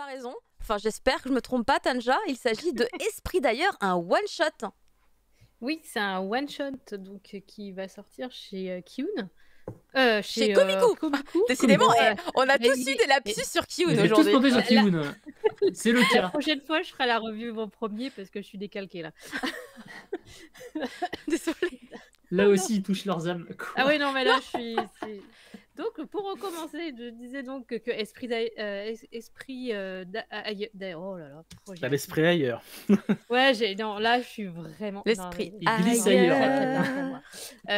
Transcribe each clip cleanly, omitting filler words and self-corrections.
comparaison. Enfin, j'espère que je me trompe pas, Tanja. Il s'agit de Esprit d'ailleurs, un one-shot. Oui, c'est un one-shot donc qui va sortir chez Kiun. Chez Chez Komiku. Komiku. Décidément, Ouais. on a Mais tous eu des lapsus sur Kiun Vous êtes tous aujourd'hui. tombés sur La- Kiun. C'est le La cas. prochaine fois, je ferai la review en premier parce que je suis décalquée là. Désolée. Là aussi, ils touchent leurs âmes. Quoi. Ah oui, non, mais là, je suis. Donc, pour recommencer, je disais donc que Esprit oh là là, pourquoi T'as j'ai- l'esprit ailleurs. Ouais, non, là, je suis vraiment. L'esprit Non, Il glisse ailleurs. ailleurs. très bien pour moi.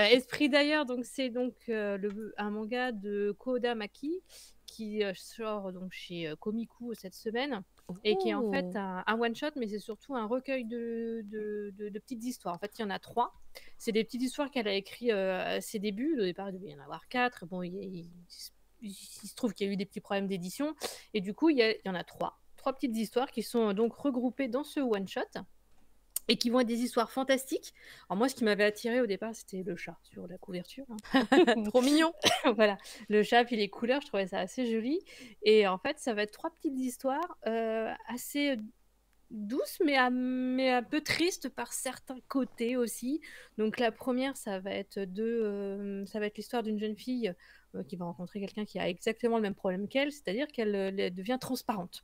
Esprit d'ailleurs, donc c'est donc un manga de Koda Maki qui sort donc chez Komiku cette semaine et qui est en fait Ouh. un one shot, mais c'est surtout un recueil de petites histoires. En fait, il y en a 3. C'est des petites histoires qu'elle a écrites à ses débuts. Au départ, il devait y en avoir 4. Bon, il se trouve qu'il y a eu des petits problèmes d'édition et du coup, il y en a 3. 3 petites histoires qui sont donc regroupées dans ce one shot et qui vont être des histoires fantastiques. Alors moi, ce qui m'avait attiré au départ, c'était le chat sur la couverture. Trop mignon. Voilà, le chat puis les couleurs, je trouvais ça assez joli. Et en fait, ça va être 3 petites histoires assez douces, mais un peu tristes par certains côtés aussi. Donc la première, ça va être l'histoire d'une jeune fille qui va rencontrer quelqu'un qui a exactement le même problème qu'elle, c'est-à-dire qu'elle elle devient transparente.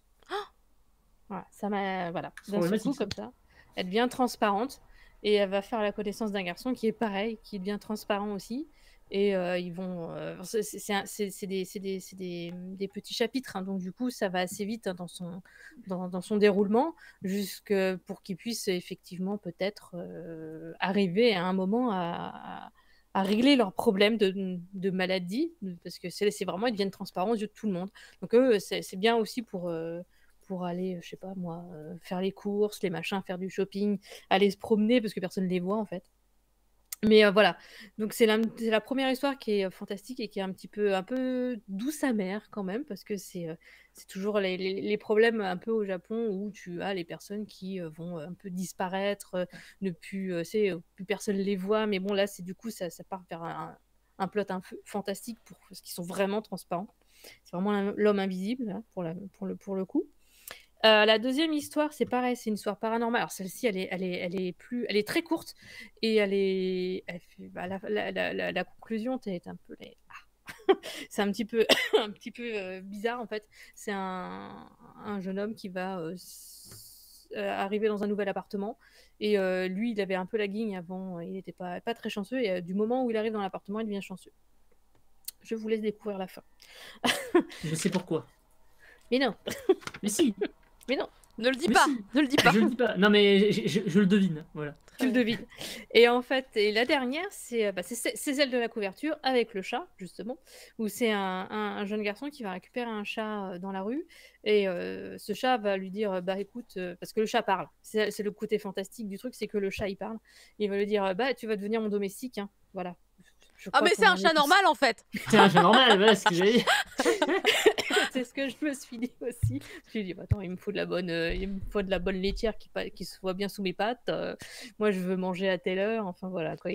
Voilà, ça m'a d'un seul Problématique, coup ça. comme ça. Elle devient transparente et elle va faire la connaissance d'un garçon qui est pareil, qui devient transparent aussi. Et ils vont. C'est des petits chapitres, hein, donc du coup, ça va assez vite hein, dans son déroulement, jusque pour qu'ils puissent effectivement peut-être arriver à un moment à régler leurs problèmes de maladie, parce que c'est vraiment, ils deviennent transparents aux yeux de tout le monde. Donc eux, c'est bien aussi pour aller, je sais pas moi, faire les courses, les machins, faire du shopping, aller se promener parce que personne ne les voit en fait. Mais voilà, donc c'est la première histoire qui est fantastique et qui est un peu douce amère quand même, parce que c'est toujours les problèmes un peu au Japon où tu as les personnes qui vont un peu disparaître, ne plus, plus personne les voit, mais bon là c'est du coup ça part vers un plot un peu fantastique parce qu'ils sont vraiment transparents. C'est vraiment l'homme invisible là, pour le coup. La deuxième histoire, c'est pareil, c'est une histoire paranormale. Alors celle-ci, elle est très courte et la conclusion est un peu, c'est un petit peu, bizarre en fait. C'est un jeune homme qui va arriver dans un nouvel appartement et lui, il avait un peu la guigne avant, il n'était pas très chanceux et du moment où il arrive dans l'appartement, il devient chanceux. Je vous laisse découvrir la fin. Je sais pourquoi. Mais non, Mais si. mais non. Ne le dis Mais pas. si. Ne le dis pas. Je le dis pas. Non, mais je le devine. Voilà. Tu le devines. Et en fait, la dernière, c'est celle de la couverture avec le chat, justement, où c'est un jeune garçon qui va récupérer un chat dans la rue. Et ce chat va lui dire bah écoute, parce que le chat parle. C'est le côté fantastique du truc, c'est que le chat il parle. Il va lui dire bah tu vas devenir mon domestique. Hein. Voilà. Ah, mais c'est un chat normal en fait. C'est un chat normal, voilà ce que j'ai dit. C'est ce que je me suis dit aussi. Je me suis dit, bah, attends, il me faut de la bonne laitière qui se voit bien sous mes pattes. Moi, je veux manger à telle heure. Enfin, voilà, quoi.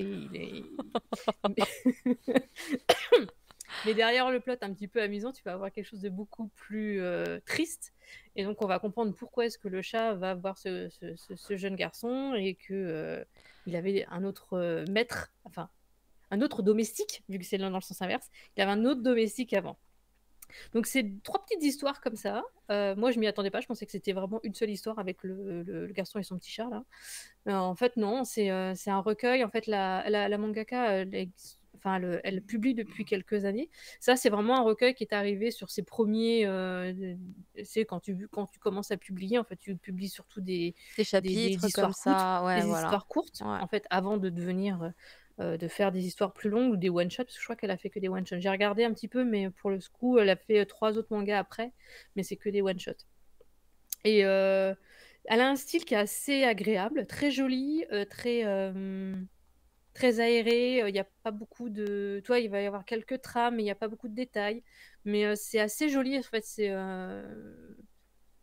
Mais derrière le plot un petit peu amusant, tu vas avoir quelque chose de beaucoup plus triste. Et donc, on va comprendre pourquoi est-ce que le chat va voir ce jeune garçon et que il avait un autre maître, enfin, un autre domestique, vu que c'est dans le sens inverse. Il avait un autre domestique avant. Donc c'est 3 petites histoires comme ça. Moi je m'y attendais pas, je pensais que c'était vraiment une seule histoire avec le garçon et son petit chat là. En fait non, c'est un recueil. En fait la mangaka elle publie depuis quelques années. Ça c'est vraiment un recueil qui est arrivé sur ses premiers. C'est quand tu commences à publier, en fait tu publies surtout des chapitres histoires comme ça, ouais, des voilà. histoires courtes Ouais. en fait avant de devenir de faire des histoires plus longues ou des one-shots, parce que je crois qu'elle a fait que des one-shots. J'ai regardé un petit peu, mais pour le coup, elle a fait 3 autres mangas après, mais c'est que des one-shots. Et elle a un style qui est assez agréable, très joli, très aéré. Il n'y a pas beaucoup de... Toi, il va y avoir quelques trames, mais il n'y a pas beaucoup de détails. Mais c'est assez joli, en fait.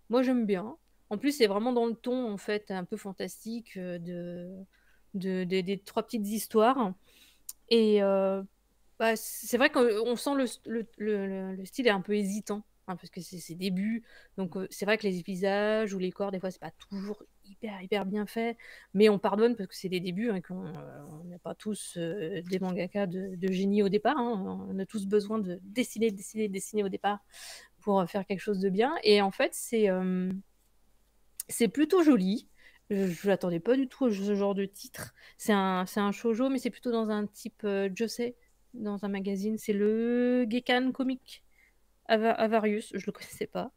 Moi, j'aime bien. En plus, c'est vraiment dans le ton, en fait, un peu fantastique des 3 petites histoires. Et c'est vrai qu'on sent le style est un peu hésitant hein, parce que c'est ses débuts. Donc c'est vrai que les visages ou les corps, des fois, c'est pas toujours hyper bien fait, mais on pardonne parce que c'est des débuts, hein, on n'est pas tous des mangaka de génie au départ, hein. On a tous besoin de dessiner au départ pour faire quelque chose de bien. Et en fait, c'est plutôt joli. Je l'attendais pas du tout à ce genre de titre. C'est un shoujo, mais c'est plutôt dans un type josei, dans un magazine. C'est le Gekkan Comic Avarius. Je le connaissais pas.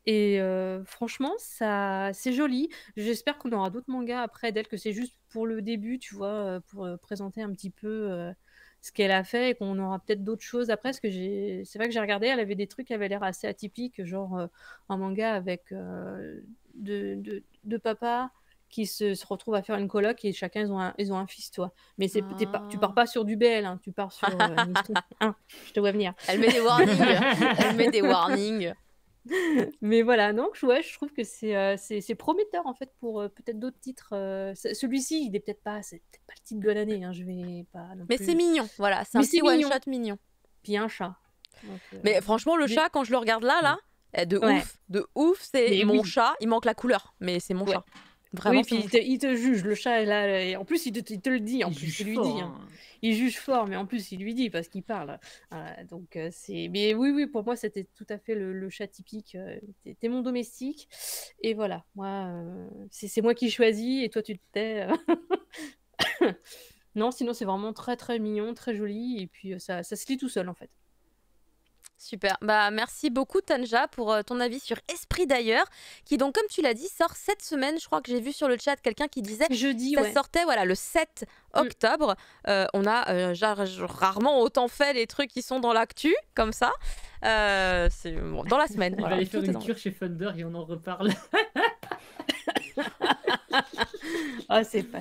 Et franchement, c'est joli. J'espère qu'on aura d'autres mangas après d'elle, que c'est juste pour le début, tu vois, pour présenter un petit peu ce qu'elle a fait et qu'on aura peut-être d'autres choses après. Parce que c'est vrai que j'ai regardé, elle avait des trucs qui avaient l'air assez atypiques, genre un manga avec deux papas qui se retrouvent à faire une coloc et chacun ils ont un fils, toi. Mais tu pars pas sur du BL, hein, tu pars sur une histoire. Hein, je te vois venir. Elle met des warnings. Elle met des warnings. Mais voilà, donc ouais, je trouve que c'est prometteur en fait pour peut-être d'autres titres. Celui-ci, il est peut-être pas, c'est peut-être pas le titre de l'année, hein, je vais pas non Mais plus. c'est mignon, voilà, c'est un Mais petit c'est mignon. one-shot mignon. Puis un chat. Donc, Mais franchement, le chat, quand je le regarde là, Ouais. de ouf, c'est Mais mon oui. chat. Il manque la couleur, mais c'est mon Ouais. chat. Vraiment, Oui, puis il te juge, le chat est là, et en plus il te le dit, en Il plus juge il lui fort, dit, hein. hein. Il juge fort, mais en plus il lui dit parce qu'il parle. Donc c'est. Mais oui, pour moi c'était tout à fait le chat typique. T'es mon domestique, et voilà. Moi, c'est moi qui choisis et toi tu te tais. Non, sinon c'est vraiment très très mignon, très joli, et puis ça se lit tout seul en fait. Super. Bah, merci beaucoup, Tanja, pour ton avis sur Esprit d'ailleurs, qui donc, comme tu l'as dit, sort cette semaine. Je crois que j'ai vu sur le chat quelqu'un qui disait C'est jeudi, ça ouais. sortait voilà, le 7 octobre. On a rarement autant fait les trucs qui sont dans l'actu, comme ça. C'est bon, dans la semaine. Il voilà, va aller faire tout est une dans- cure chez Thunder et on en reparle. Ah, c'est pas.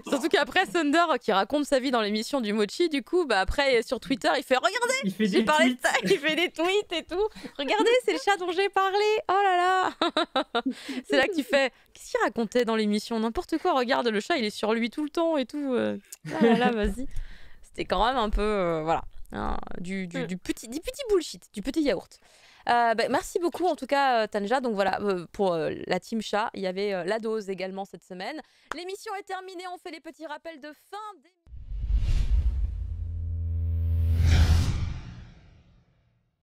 Surtout qu'après, Thunder, qui raconte sa vie dans l'émission du Mochi, du coup, bah après, sur Twitter, il fait « Regardez, Il fait j'ai des parlé de tweets. ça !» Il fait des tweets et tout. « Regardez, c'est le chat dont j'ai parlé. Oh là là !» C'est là que tu fais « Qu'est-ce qu'il racontait dans l'émission ? N'importe quoi, regarde, le chat, il est sur lui tout le temps et tout. Ah là là, vas-y. » C'était quand même un peu, voilà, hein, du petit bullshit, du petit yaourt. Bah, merci beaucoup en tout cas Tanja. Donc voilà, pour la team chat, il y avait la dose également cette semaine. L'émission est terminée, on fait les petits rappels de fin d'émission.